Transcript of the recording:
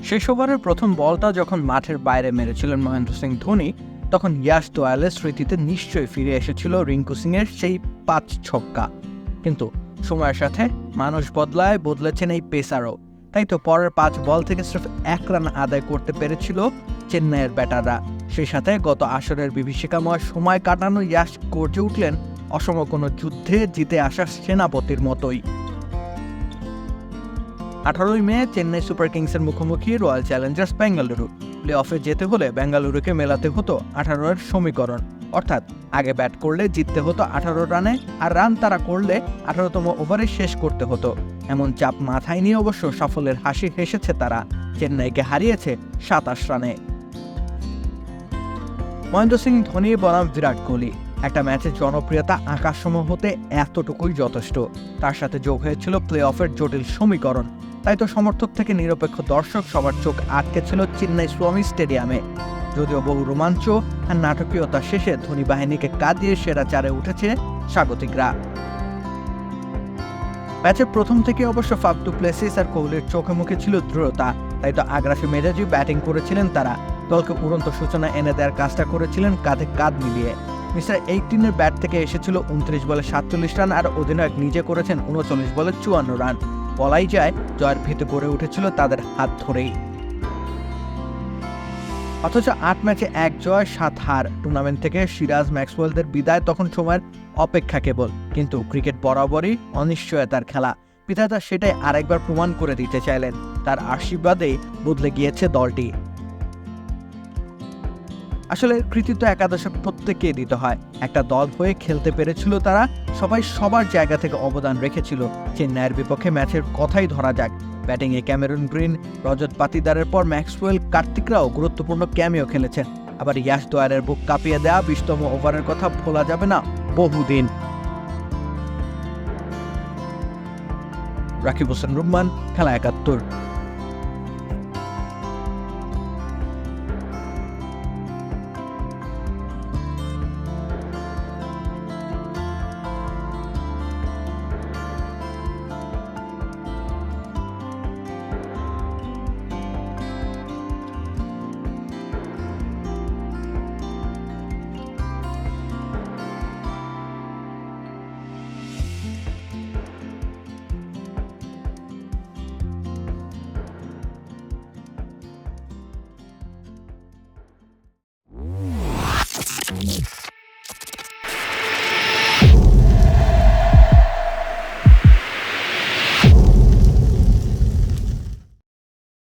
শেষ ওভারের প্রথম বলটা যখন মাঠের বাইরে মেরেছিলেন মহেন্দ্র সিং ধোনি, তখন ইয়াশ দোয়ালের স্মৃতিতে নিশ্চয়ই ফিরে এসেছিল রিঙ্কু সিংয়ের সেই 5 ছক্কা। কিন্তু সময়ের সাথে মানুষ বদলেছেন এই পেসারও। তাই তো পরের 5 বল থেকে সির্ফ 1 রান আদায় করতে পেরেছিল চেন্নাইয়ের ব্যাটাররা। সেই সাথে গত আসরের বিভীষিকাময় সময় কাটানো ইয়াশ গর্জে উঠলেন অসম কোনো যুদ্ধে জিতে আসা সেনাপতির মতোই। 18ই মে চেন্নাই সুপার কিংসের মুখোমুখি রয়্যাল চ্যালেঞ্জার্স বেঙ্গালুরু। প্লে অফে যেতে হলে বেঙ্গালুরুকে মেলাতে হতো 18-এর সমীকরণ, অর্থাৎ আগে ব্যাট করলে জিততে হতো 18 রানে, আর রান তারা করলে 18তম ওভারে শেষ করতে হতো। এমন চাপ মাথায় নিয়ে অবশ্য সাফল্যের হাসি হেসেছে তারা। চেন্নাইকে হারিয়েছে 27 রানে। মহেন্দ্র সিং ধোনি বনাম বিরাট কোহলি, একটা ম্যাচের জনপ্রিয়তা আকাশসম হতে এতটুকুই যথেষ্ট। তার সাথে যোগ হয়েছিল প্লে অফের জটিল সমীকরণ। তাই তো সমর্থক থেকে নিরপেক্ষ দর্শক সবার চোখ আটকে ছিল চেন্নাই স্বামী স্টেডিয়ামে। যদিও বহু রোমাঞ্চ আর নাটকীয়তা শেষে ধোনি বাহিনীকে কাঁদিয়ে সেরা 4-এ উঠেছে স্বাগতিকরা। ম্যাচের প্রথম থেকে অবশ্য ফাফ ডু প্লেসিস আর কোহলির চোখে মুখে ছিল দৃঢ়তা। তাই তো আগ্রাসী মেজাজি ব্যাটিং করেছিলেন তারা। দলকে উড়ন্ত সূচনা এনে দেওয়ার কাজটা করেছিলেন কাঁধে কাঁধ মিলিয়ে। মিস্টার 18-এর ব্যাট থেকে এসেছিল 29 বলে 47 রান, আর অধিনায়ক নিজে করেছেন 39 বলে 54 রান। বলাই যায় জয়ের ভিতে গড়ে উঠেছিল তাদের হাত ধরেই। অথচ 8 ম্যাচে 1 জয় 7 হার। টুর্নামেন্ট থেকে সিরাজ ম্যাক্সওয়েলদের বিদায় তখন সময়ের অপেক্ষা কেবল। কিন্তু ক্রিকেট বরাবরই অনিশ্চয়তার খেলা। বিধাতা সেটাই আরেকবার প্রমাণ করে দিতে চাইলেন। তার আশীর্বাদেই বদলে গিয়েছে দলটি। আসলে কৃতিত্ব একাদশের প্রত্যেককেই দিতে হয়। একটা দল হয়ে খেলতে পেরেছিল তারা, সবাই সবার জায়গা থেকে অবদান রেখেছিল। চেন্নাইয়ের বিপক্ষে ম্যাচের কথাই ধরা যাক, ব্যাটিংয়ে ক্যামেরন গ্রিন, রজত পাতিদারের পর ম্যাক্সওয়েল, কার্তিকরাও গুরুত্বপূর্ণ ক্যামিও খেলেছেন। আবার ইয়াশ দোয়ালের বুক কাঁপিয়ে দেওয়া 20তম ওভারের কথা ভোলা যাবে না বহুদিন। রাকিব হোসেন রুম্মান, খেলা 71।